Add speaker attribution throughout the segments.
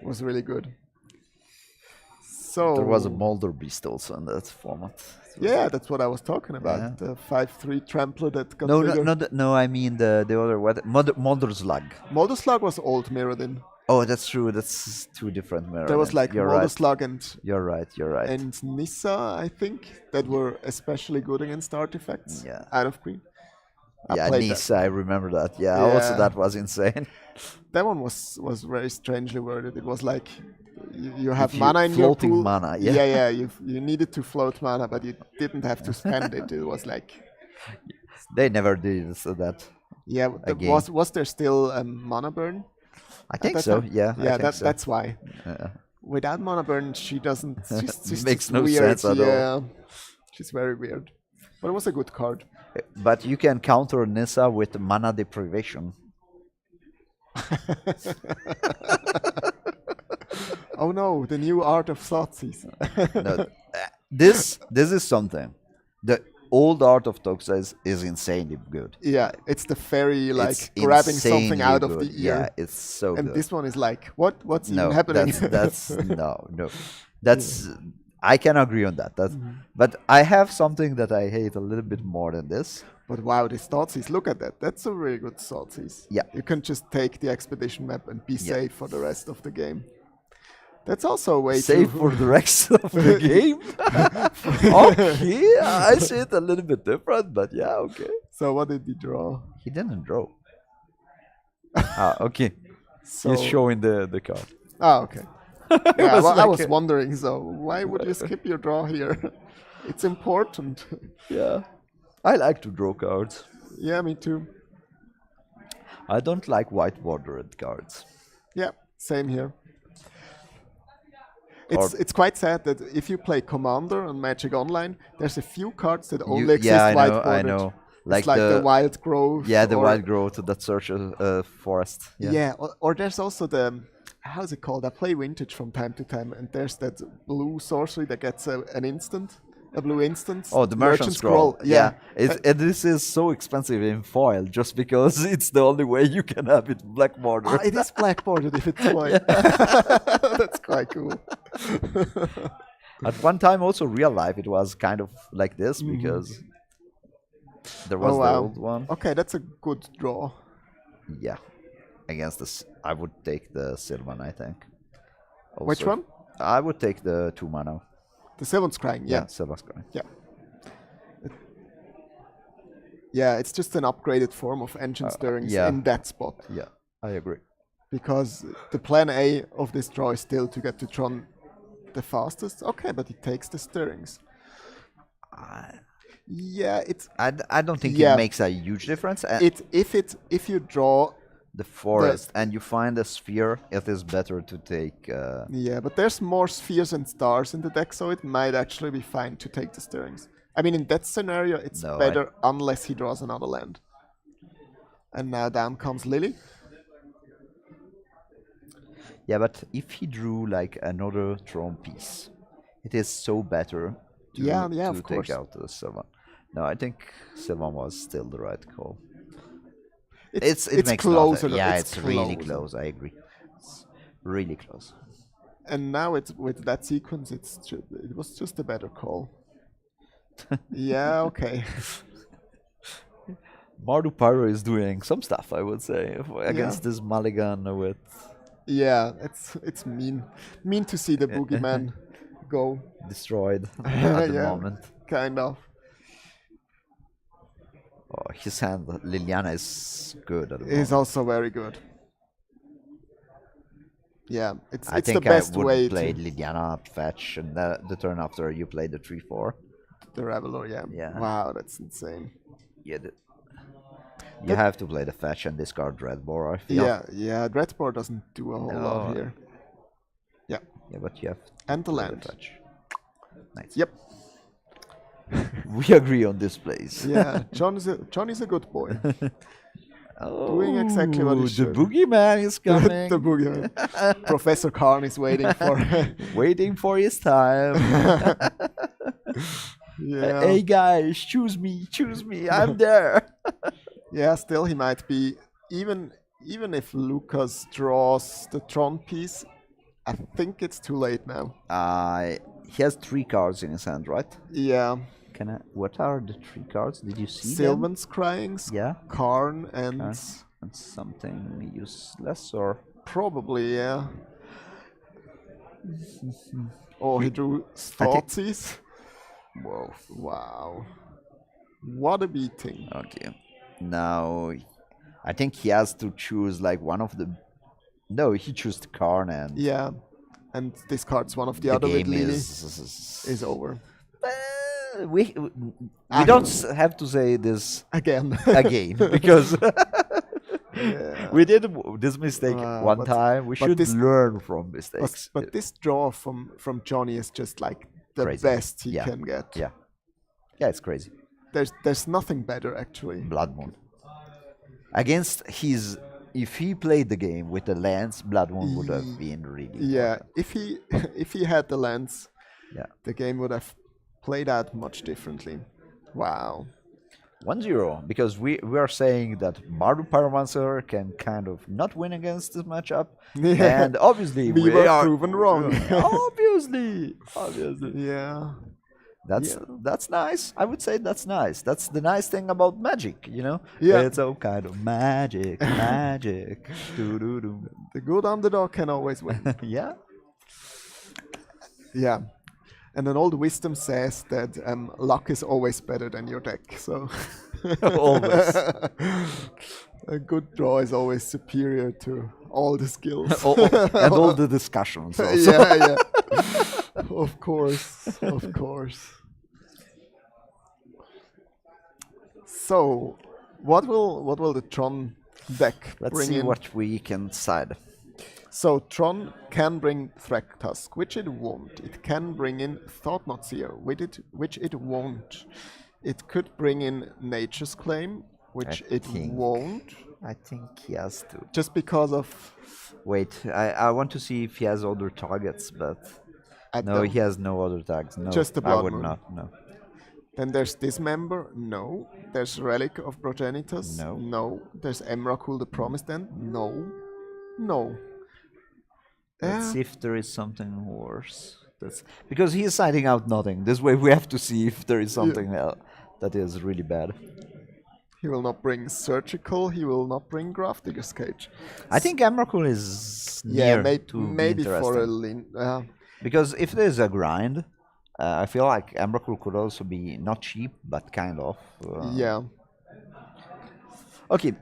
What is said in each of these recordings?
Speaker 1: was really good. So
Speaker 2: There was a Molder Beast also in that format.
Speaker 1: yeah, that's what I was talking about.
Speaker 2: Yeah.
Speaker 1: The 5-3 trampler that got
Speaker 2: No,
Speaker 1: bigger.
Speaker 2: no, I mean the other what? Molder Slug.
Speaker 1: Molder Slug was old Mirrodin.
Speaker 2: Oh, that's true. That's two different mirrors.
Speaker 1: There was like
Speaker 2: You're
Speaker 1: Molder
Speaker 2: right.
Speaker 1: Slug and
Speaker 2: You're right. You're right.
Speaker 1: Nissa, I think, that were especially good against artifacts
Speaker 2: Yeah.
Speaker 1: out of green.
Speaker 2: Yeah,
Speaker 1: played
Speaker 2: Nissa, I remember that. Yeah, also
Speaker 1: Yeah.
Speaker 2: that was insane.
Speaker 1: That one was very strangely worded. It was like you have
Speaker 2: If you-
Speaker 1: mana in your
Speaker 2: floating
Speaker 1: pool.
Speaker 2: mana, yeah.
Speaker 1: yeah. You needed to float mana, but you didn't have to spend it. It was like
Speaker 2: They never did that.
Speaker 1: yeah.
Speaker 2: Again.
Speaker 1: Was there still mana burn?
Speaker 2: I think
Speaker 1: that
Speaker 2: so.
Speaker 1: time?
Speaker 2: Yeah. I
Speaker 1: Yeah,
Speaker 2: think so.
Speaker 1: that's why.
Speaker 2: Yeah.
Speaker 1: Without mana burn, she doesn't. She's
Speaker 2: Makes
Speaker 1: just
Speaker 2: no
Speaker 1: weird.
Speaker 2: sense at all.
Speaker 1: Yeah, she's very weird. But it was a good card.
Speaker 2: But you can counter Nissa with mana deprivation.
Speaker 1: Oh no, the new art of Thoughtseize.
Speaker 2: No, this is something. The old art of Toxa is insanely good.
Speaker 1: Yeah, it's the fairy like
Speaker 2: It's
Speaker 1: grabbing something
Speaker 2: insanely
Speaker 1: out of
Speaker 2: good.
Speaker 1: the ear.
Speaker 2: Yeah, it's so
Speaker 1: And
Speaker 2: good.
Speaker 1: this one is like, what's
Speaker 2: No,
Speaker 1: even happening?
Speaker 2: that's no. That's I can agree on that. But I have something that I hate a little bit more than this.
Speaker 1: But wow, this Thoughtseize, look at that. That's a really good Thoughtseize.
Speaker 2: Yeah.
Speaker 1: You can just take the expedition map and be
Speaker 2: Yeah.
Speaker 1: safe for the rest of the game. That's also a way
Speaker 2: Save
Speaker 1: to...
Speaker 2: for the rest of the game. Okay, I see it a little bit different, but yeah, okay.
Speaker 1: So what did he draw?
Speaker 2: He didn't draw. Okay.
Speaker 1: So...
Speaker 2: He's showing the card.
Speaker 1: okay. Yeah,
Speaker 2: was
Speaker 1: well, I
Speaker 2: like
Speaker 1: was wondering, so why would you skip your draw here? It's important.
Speaker 2: Yeah. I like to draw cards.
Speaker 1: Yeah, me too.
Speaker 2: I don't like white bordered cards.
Speaker 1: Yeah, same here. It's quite sad that if you play Commander on Magic Online, there's a few cards that only exist
Speaker 2: yeah,
Speaker 1: white
Speaker 2: I
Speaker 1: bordered.
Speaker 2: know.
Speaker 1: It's like the Wild Growth.
Speaker 2: Yeah, the
Speaker 1: or-
Speaker 2: wild growth that search forest.
Speaker 1: Yeah, or there's also the how's it called? I play Vintage from time to time, and there's that blue sorcery that gets an instant, a blue instant.
Speaker 2: Oh, the merchant scroll.
Speaker 1: Yeah,
Speaker 2: And this is so expensive in foil just because it's the only way you can have it black border.
Speaker 1: Ah, it is black bordered if it's white. That's quite cool.
Speaker 2: At one time, also real life, it was kind of like this because there was the old one.
Speaker 1: Okay, that's a good draw.
Speaker 2: Yeah, against this, I would take the Sylvan, I think.
Speaker 1: Which
Speaker 2: Also,
Speaker 1: one?
Speaker 2: I would take the 2 mana.
Speaker 1: The Sylvan Scrying. Yeah.
Speaker 2: Sylvan Scrying.
Speaker 1: Yeah. Yeah, it's just an upgraded form of engine stirrings
Speaker 2: yeah.
Speaker 1: in that spot.
Speaker 2: Yeah, I agree.
Speaker 1: Because the plan A of this draw is still to get to Tron the fastest. Okay, but he takes the stirrings. Yeah, it's
Speaker 2: I don't think
Speaker 1: Yeah.
Speaker 2: it makes a huge difference.
Speaker 1: if you draw
Speaker 2: The forest and you find a sphere, it is better to take.
Speaker 1: yeah, but there's more spheres and stars in the deck, so it might actually be fine to take the stirrings. I mean, in that scenario, it's
Speaker 2: No,
Speaker 1: better unless he draws another land. And now down comes Lily.
Speaker 2: Yeah, but if he drew like another Tron piece, it is so better to,
Speaker 1: Yeah,
Speaker 2: to
Speaker 1: of
Speaker 2: take
Speaker 1: course.
Speaker 2: out the Sylvan. No, I think Sylvan was still the right call. It makes
Speaker 1: closer.
Speaker 2: nothing. Yeah, it's really
Speaker 1: closer.
Speaker 2: close. I agree. It's really close.
Speaker 1: And now it's with that sequence, it was just a better call. Yeah, okay.
Speaker 2: Mardu Pyro is doing some stuff, I would say, against this Mulligan with.
Speaker 1: Yeah, it's mean to see the boogeyman go.
Speaker 2: Destroyed at the
Speaker 1: Yeah.
Speaker 2: moment.
Speaker 1: Kind of.
Speaker 2: Oh, his hand, Liliana, is good at the
Speaker 1: Is
Speaker 2: moment.
Speaker 1: also very good. Yeah, it's
Speaker 2: I
Speaker 1: the
Speaker 2: think
Speaker 1: best
Speaker 2: I would
Speaker 1: way
Speaker 2: play
Speaker 1: to
Speaker 2: Liliana fetch, and the turn after you play the 3/4.
Speaker 1: the Reveler. Yeah.
Speaker 2: Yeah.
Speaker 1: Wow, that's insane.
Speaker 2: Yeah, you have to play the fetch and discard Red Boar, I feel.
Speaker 1: Yeah. Dreadbore doesn't do a whole lot
Speaker 2: No.
Speaker 1: here. Yeah,
Speaker 2: Yeah, but you have
Speaker 1: and the
Speaker 2: to play
Speaker 1: land.
Speaker 2: fetch. Nice.
Speaker 1: Yep.
Speaker 2: We agree on this place.
Speaker 1: Yeah, Johnny's a good boy. Doing exactly what he
Speaker 2: the
Speaker 1: should.
Speaker 2: boogeyman is coming.
Speaker 1: The boogeyman. Professor Karn is waiting for.
Speaker 2: Waiting for his time.
Speaker 1: Yeah.
Speaker 2: Hey guys, choose me, I'm there.
Speaker 1: Yeah, still he might be even if Lukas draws the Tron piece, I think it's too late now.
Speaker 2: He has 3 cards in his hand, right?
Speaker 1: Yeah.
Speaker 2: Can I? What are the 3 cards? Did you see them?
Speaker 1: Sylvan's Crying,
Speaker 2: Yeah.
Speaker 1: Karn, and
Speaker 2: And something useless or
Speaker 1: probably, yeah. Oh, he drew Thoughtseize.
Speaker 2: whoa.
Speaker 1: Wow. What a beating.
Speaker 2: Okay. Now, I think he has to choose like one of the. No, he chose the Karn and
Speaker 1: Yeah. And discards one of the
Speaker 2: the
Speaker 1: other with
Speaker 2: game
Speaker 1: Lily.
Speaker 2: is
Speaker 1: Over.
Speaker 2: We don't have to say this
Speaker 1: Again.
Speaker 2: again because
Speaker 1: Yeah.
Speaker 2: we did this mistake one
Speaker 1: but-
Speaker 2: time. We
Speaker 1: but
Speaker 2: should
Speaker 1: this-
Speaker 2: learn from mistakes.
Speaker 1: But this draw from Jonny is just like the
Speaker 2: Crazy.
Speaker 1: best he
Speaker 2: Yeah.
Speaker 1: can get.
Speaker 2: Yeah, yeah, it's crazy.
Speaker 1: There's nothing better actually.
Speaker 2: Blood Moon against his. If he played the game with the lance, Blood Moon would have been really.
Speaker 1: Yeah,
Speaker 2: important.
Speaker 1: if he had the lens,
Speaker 2: Yeah.
Speaker 1: the game would have played out much differently. Wow.
Speaker 2: 1-0, because we are saying that Mardu Pyromancer can kind of not win against this matchup,
Speaker 1: Yeah.
Speaker 2: and obviously
Speaker 1: We were
Speaker 2: are
Speaker 1: proven wrong.
Speaker 2: obviously.
Speaker 1: Yeah.
Speaker 2: That's nice. I would say that's nice. That's the nice thing about Magic, you know.
Speaker 1: Yeah.
Speaker 2: It's all kind of magic, magic. Doo-doo-doo.
Speaker 1: The good underdog can always win.
Speaker 2: Yeah.
Speaker 1: Yeah. And an old wisdom says that luck is always better than your deck. So
Speaker 2: Always.
Speaker 1: a good draw is always superior to all the skills.
Speaker 2: And all the discussions. Also.
Speaker 1: Yeah. Of course. So, what will the Tron deck
Speaker 2: Let's
Speaker 1: bring
Speaker 2: see
Speaker 1: in?
Speaker 2: what we can decide.
Speaker 1: So Tron can bring Thragtusk, which it won't. It can bring in Thought-Knot Seer, which it won't. It could bring in Nature's Claim, which it won't.
Speaker 2: I think he has to.
Speaker 1: Just because of...
Speaker 2: Wait, I want to see if he has other targets, but no, he has no other tags. No,
Speaker 1: Just the
Speaker 2: I
Speaker 1: Blood
Speaker 2: would
Speaker 1: Moon.
Speaker 2: not. No.
Speaker 1: Then there's Dismember, no. There's Relic of Progenitus,
Speaker 2: No.
Speaker 1: There's Emrakul the Promised End, no.
Speaker 2: Let's see if there is something worse. That's because he is siding out nothing. This way we have to see if there is something else that is really bad.
Speaker 1: He will not bring Surgical, he will not bring Grafdigger's Cage.
Speaker 2: I think Emrakul is near to
Speaker 1: maybe
Speaker 2: be
Speaker 1: for a
Speaker 2: interesting. Because if there's a grind, I feel like Emrakul could also be not cheap, but kind of.
Speaker 1: Yeah.
Speaker 2: Okay,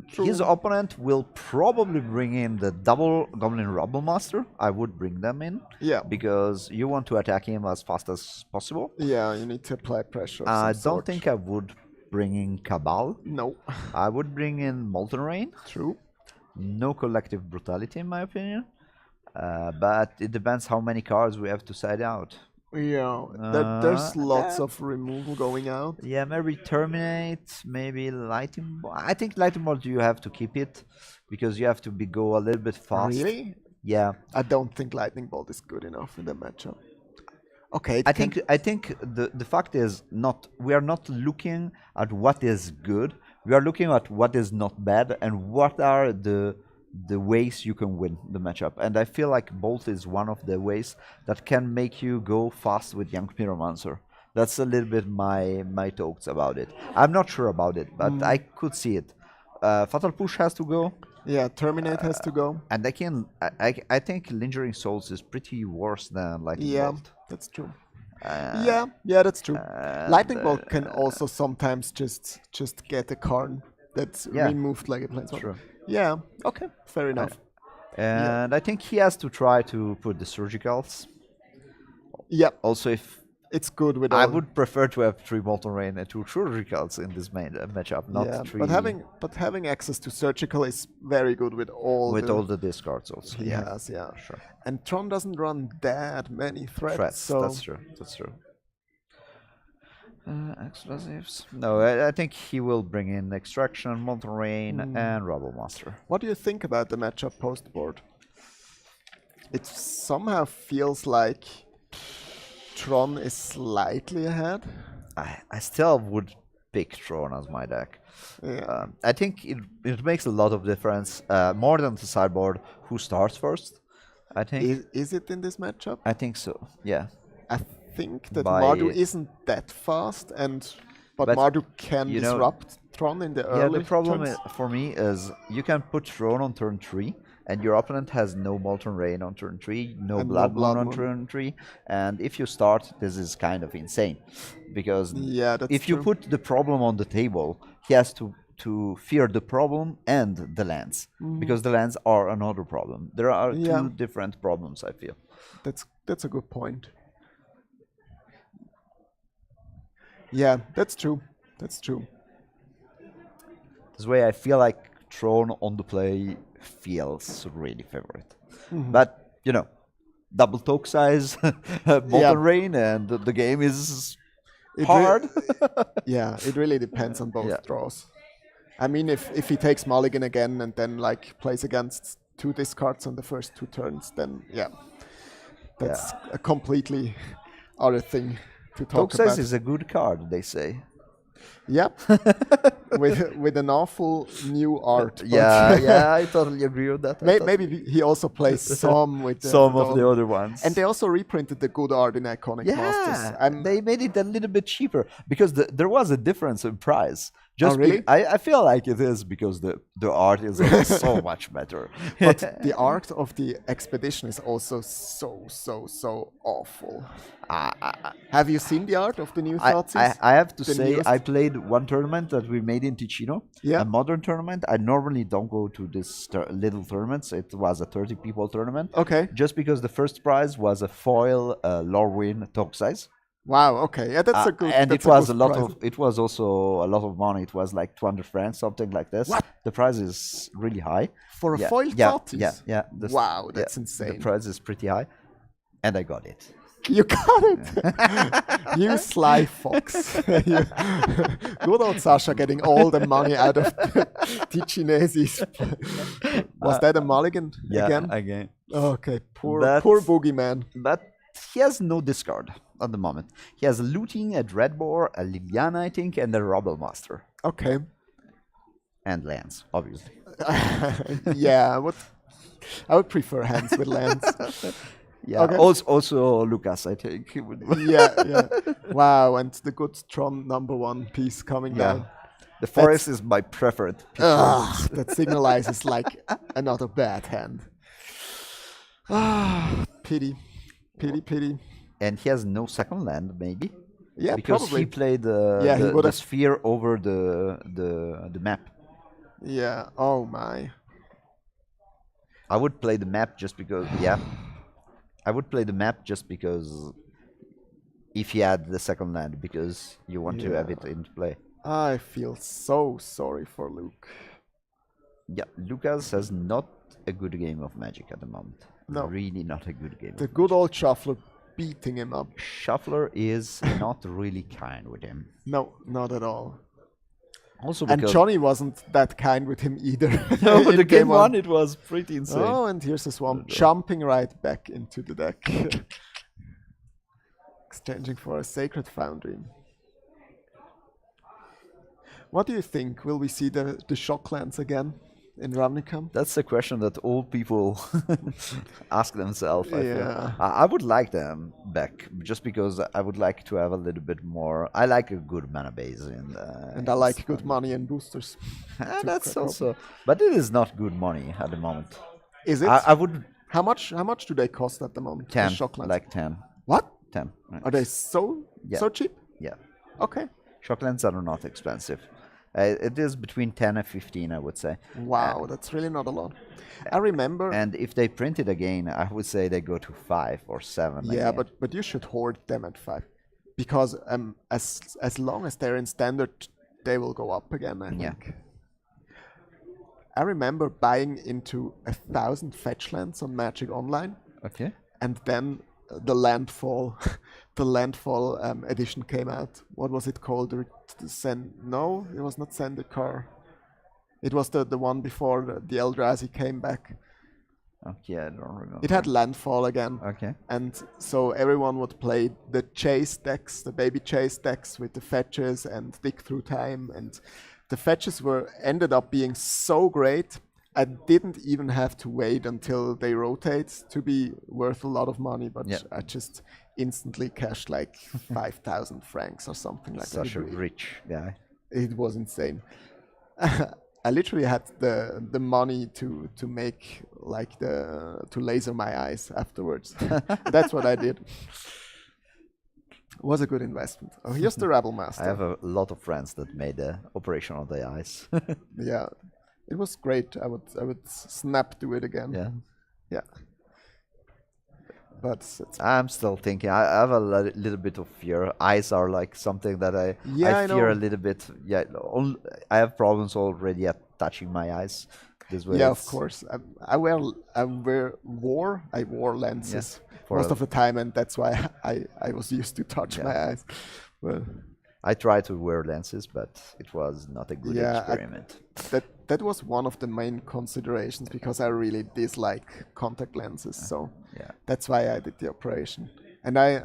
Speaker 2: his opponent will probably bring in the double Goblin Rubble Master. I would bring them in.
Speaker 1: Yeah.
Speaker 2: Because you want to attack him as fast as possible.
Speaker 1: Yeah, you need to apply pressure. Of
Speaker 2: I
Speaker 1: some
Speaker 2: don't
Speaker 1: sort.
Speaker 2: think I would bring in Cabal.
Speaker 1: No.
Speaker 2: I would bring in Molten Rain.
Speaker 1: True.
Speaker 2: No Collective Brutality, in my opinion. But it depends how many cards we have to side out.
Speaker 1: Yeah, there's lots of removal going out.
Speaker 2: Yeah, maybe Terminate, maybe Lightning Bolt. I think Lightning Bolt you have to keep it because you have to go a little bit fast.
Speaker 1: Really?
Speaker 2: Yeah.
Speaker 1: I don't think Lightning Bolt is good enough in the matchup. Okay.
Speaker 2: I think the fact is we are not looking at what is good. We are looking at what is not bad and what are the ways you can win the matchup. And I feel like Bolt is one of the ways that can make you go fast with Young Pyromancer. That's a little bit my thoughts about it. I'm not sure about it, but I could see it. Fatal Push has to go.
Speaker 1: Yeah, Terminate has to go.
Speaker 2: And I think Lingering Souls is pretty worse than Lightning Bolt.
Speaker 1: That's true. Yeah, that's true. Lightning Bolt can also sometimes just get a Karn that's removed like a planeswalker.
Speaker 2: True.
Speaker 1: Yeah, okay, fair enough.
Speaker 2: And I think he has to try to put the Surgicals.
Speaker 1: Yeah.
Speaker 2: Also, if
Speaker 1: it's good with
Speaker 2: I would prefer to have 3 Molten Rain and 2 Surgicals in this main matchup, not 3.
Speaker 1: But having access to Surgical is very good with all
Speaker 2: the discards also.
Speaker 1: He has, yeah.
Speaker 2: Sure.
Speaker 1: And Tron doesn't run that many threats. So
Speaker 2: That's true. Explosives. No, I think he will bring in Extraction, Molten Rain, and Rubble Master.
Speaker 1: What do you think about the matchup post board? It somehow feels like Tron is slightly ahead.
Speaker 2: I still would pick Tron as my deck.
Speaker 1: Yeah.
Speaker 2: I think it makes a lot of difference, more than the sideboard, who starts first. I think.
Speaker 1: Is it in this matchup?
Speaker 2: I think so. Yeah.
Speaker 1: I think that
Speaker 2: By-
Speaker 1: Mardu isn't that fast, but Mardu can
Speaker 2: you know,
Speaker 1: disrupt Tron in the
Speaker 2: Yeah,
Speaker 1: early
Speaker 2: the problem
Speaker 1: turns.
Speaker 2: for me is you can put Tron on turn 3, and your opponent has no Molten Rain on turn 3, no
Speaker 1: And no
Speaker 2: Blood
Speaker 1: Blood
Speaker 2: Moon on
Speaker 1: Moon.
Speaker 2: turn 3, and if you start, this is kind of insane. Because
Speaker 1: Yeah, that's
Speaker 2: if you
Speaker 1: true.
Speaker 2: put the problem on the table, he has to fear the problem and the lands, because the lands are another problem. There are
Speaker 1: Yeah.
Speaker 2: two different problems, I feel.
Speaker 1: That's a good point. Yeah, that's true. That's true.
Speaker 2: This way, I feel like Tron on the play feels really favorite. But, you know, double toke size, Molten Rain, and the game is hard.
Speaker 1: Yeah, it really depends on both
Speaker 2: Yeah.
Speaker 1: draws. I mean, if he takes Mulligan again and then like plays against 2 discards on the first 2 turns, then yeah, that's a completely other thing to talk
Speaker 2: Toke size
Speaker 1: about.
Speaker 2: is a good card, they say.
Speaker 1: Yeah, with an awful new art. but
Speaker 2: Yeah, I totally agree with that.
Speaker 1: Maybe he also plays some with
Speaker 2: Some of the other ones.
Speaker 1: And they also reprinted the good art in Iconic Masters.
Speaker 2: Yeah, they made it a little bit cheaper because there was a difference in price. Just
Speaker 1: really?
Speaker 2: I feel like it is because the art is so much better.
Speaker 1: But the art of the expedition is also so awful. Have you seen the art of the new Thoughtseize?
Speaker 2: I have to
Speaker 1: The
Speaker 2: say,
Speaker 1: newest?
Speaker 2: I played one tournament that we made in Ticino,
Speaker 1: Yeah.
Speaker 2: a modern tournament. I normally don't go to these little tournaments. It was a 30 people tournament.
Speaker 1: Okay.
Speaker 2: Just because the first prize was a foil Lorwyn top size.
Speaker 1: Wow. Okay. Yeah, that's a good.
Speaker 2: And
Speaker 1: that's
Speaker 2: it was
Speaker 1: good
Speaker 2: a lot
Speaker 1: prize.
Speaker 2: of. It was also a lot of money. It was like 200 francs, something like this.
Speaker 1: What?
Speaker 2: The price is really high.
Speaker 1: For a
Speaker 2: Yeah,
Speaker 1: foil
Speaker 2: yeah,
Speaker 1: Thoughtseize?
Speaker 2: yeah.
Speaker 1: Wow, that's
Speaker 2: The
Speaker 1: insane.
Speaker 2: price is pretty high, and I got it.
Speaker 1: You got it. You sly fox. Good old Sasha getting all the money out of Ticinesi's. Was that a mulligan again?
Speaker 2: again.
Speaker 1: Okay, poor
Speaker 2: That's-
Speaker 1: boogeyman.
Speaker 2: But he has no discard at the moment. He has a Looting, a Dreadbore, a Liliana, I think, and a Rubble Master.
Speaker 1: Okay.
Speaker 2: And lands, obviously.
Speaker 1: Yeah, I would prefer hands with lands.
Speaker 2: Yeah.
Speaker 1: Okay.
Speaker 2: Also Lukas, I think. He would.
Speaker 1: Yeah. Wow, and the good Tron #1 piece coming down.
Speaker 2: The forest is my preferred.
Speaker 1: Ugh, that signalizes like another bad hand. Pity.
Speaker 2: And he has no second land, maybe.
Speaker 1: Yeah,
Speaker 2: because
Speaker 1: probably.
Speaker 2: he played
Speaker 1: Yeah, he
Speaker 2: the
Speaker 1: would've-
Speaker 2: sphere over the map.
Speaker 1: Yeah. Oh my.
Speaker 2: I would play the map just because. Yeah. I would play the map just because. If he had the second land, because you want to have it in play.
Speaker 1: I feel so sorry for Luke.
Speaker 2: Yeah, Lukas has not a good game of Magic at the moment.
Speaker 1: No.
Speaker 2: Really not a good game.
Speaker 1: The good old shuffler beating him up.
Speaker 2: Shuffler is not really kind with him.
Speaker 1: No, not at all.
Speaker 2: Also
Speaker 1: And
Speaker 2: because
Speaker 1: Jonny wasn't that kind with him either.
Speaker 2: no,
Speaker 1: in
Speaker 2: the game
Speaker 1: one.
Speaker 2: one it was pretty insane.
Speaker 1: Oh, and here's a swamp jumping right back into the deck. Exchanging for a Sacred Foundry. What do you think? Will we see the Shocklands again in Ravnica?
Speaker 2: That's a question that all people ask themselves. I feel.
Speaker 1: Yeah.
Speaker 2: I would like them back, just because I would like to have a little bit more. I like a good mana base,
Speaker 1: And I like good money and boosters.
Speaker 2: That's also, but it is not good money at the moment.
Speaker 1: Is it?
Speaker 2: I would
Speaker 1: How much do they cost at the moment? the
Speaker 2: 10,
Speaker 1: Shocklands?
Speaker 2: like 10,
Speaker 1: What?
Speaker 2: 10. Right.
Speaker 1: Are they so cheap?
Speaker 2: Yeah,
Speaker 1: Okay.
Speaker 2: Shocklands are not expensive. It is between 10 and 15, I would say.
Speaker 1: Wow, that's really not a lot. I remember.
Speaker 2: And if they print it again, I would say they go to 5 or 7.
Speaker 1: Yeah,
Speaker 2: again.
Speaker 1: but you should hoard them at 5, because as long as they're in standard, they will go up again. I
Speaker 2: Yeah.
Speaker 1: think. I remember buying into 1,000 fetch lands on Magic Online,
Speaker 2: Okay.
Speaker 1: and then the landfall, the landfall edition came out. What was it called? No, it was not Zendikar. It was the one before the Eldrazi came back.
Speaker 2: Okay, I don't remember.
Speaker 1: It had landfall again.
Speaker 2: Okay.
Speaker 1: And so everyone would play the chase decks, the baby chase decks with the fetches and dig through time. And the fetches ended up being so great. I didn't even have to wait until they rotate to be worth a lot of money, but
Speaker 2: Yeah.
Speaker 1: I just instantly cashed like 5,000 francs or something like
Speaker 2: Such a
Speaker 1: that.
Speaker 2: rich guy.
Speaker 1: It was insane. I literally had the money to make like to laser my eyes afterwards. That's what I did. Was a good investment. Oh, here's the Rebel Master.
Speaker 2: I have a lot of friends that made the operation on their eyes.
Speaker 1: Yeah, it was great. I would snap to it again.
Speaker 2: Yeah.
Speaker 1: Yeah. But
Speaker 2: I'm still thinking. I have a little bit of fear. Eyes are like something that I
Speaker 1: I
Speaker 2: fear
Speaker 1: know.
Speaker 2: a little bit. Yeah, I have problems already at touching my eyes. This way.
Speaker 1: Yeah, of course. I wore lenses
Speaker 2: for
Speaker 1: most
Speaker 2: a-
Speaker 1: of the time, and that's why I was used to touch my eyes. Well,
Speaker 2: I tried to wear lenses, but it was not a good
Speaker 1: Yeah,
Speaker 2: experiment.
Speaker 1: that was one of the main considerations because I really dislike contact lenses. So
Speaker 2: Yeah.
Speaker 1: that's why I did the operation. And I'm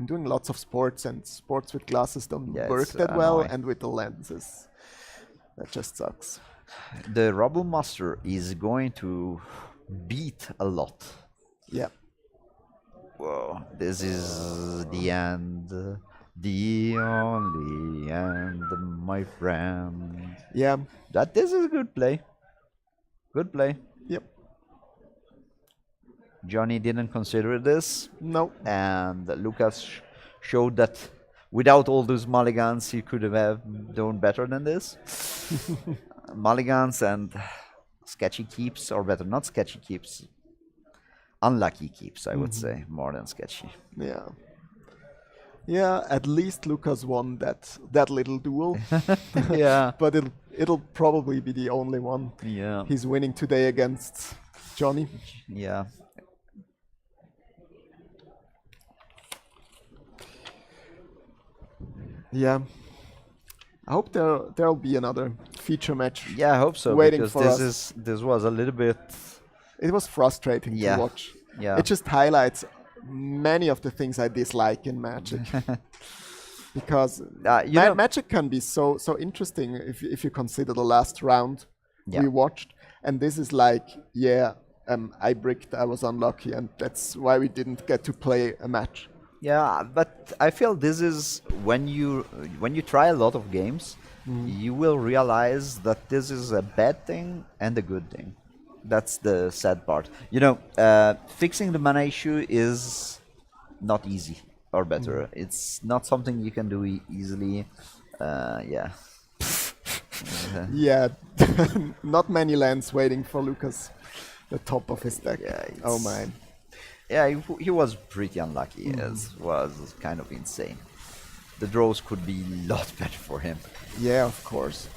Speaker 1: doing lots of sports, and sports with glasses don't
Speaker 2: Yeah,
Speaker 1: work
Speaker 2: it's
Speaker 1: that well,
Speaker 2: annoying.
Speaker 1: and with the lenses, that just sucks.
Speaker 2: The Rebel Master is going to beat a lot.
Speaker 1: Yeah.
Speaker 2: Whoa, this is the end. The only end, my friend.
Speaker 1: Yeah.
Speaker 2: This is a good play. Good play.
Speaker 1: Yep.
Speaker 2: Jonny didn't consider this,
Speaker 1: No.
Speaker 2: and Lukas showed that without all those mulligans, he could have done better than this. Mulligans and sketchy keeps, or better, not sketchy keeps. Unlucky keeps, I would say, more than sketchy.
Speaker 1: Yeah. Yeah, at least Lukas won that little duel,
Speaker 2: Yeah.
Speaker 1: but it'll probably be the only one
Speaker 2: Yeah.
Speaker 1: he's winning today against Jonny.
Speaker 2: Yeah.
Speaker 1: Yeah. I hope there'll be another feature match.
Speaker 2: Yeah, I hope so.
Speaker 1: Waiting
Speaker 2: because
Speaker 1: for
Speaker 2: this was a little bit.
Speaker 1: It was frustrating
Speaker 2: Yeah.
Speaker 1: to watch.
Speaker 2: Yeah.
Speaker 1: It just highlights many of the things I dislike in Magic. Because Magic can be so interesting if you consider the last round
Speaker 2: Yeah.
Speaker 1: we watched, and this is like, I bricked, I was unlucky, and that's why we didn't get to play a match.
Speaker 2: Yeah, but I feel this is when you try a lot of games, you will realize that this is a bad thing and a good thing. That's the sad part. Fixing the mana issue is not easy, or better, it's not something you can do easily. Yeah.
Speaker 1: Yeah, not many lands waiting for Lukas, the top of his deck.
Speaker 2: Yeah,
Speaker 1: Oh
Speaker 2: it's-
Speaker 1: man.
Speaker 2: Yeah, he was pretty unlucky. It was kind of insane. The draws could be a lot better for him.
Speaker 1: Yeah, of course.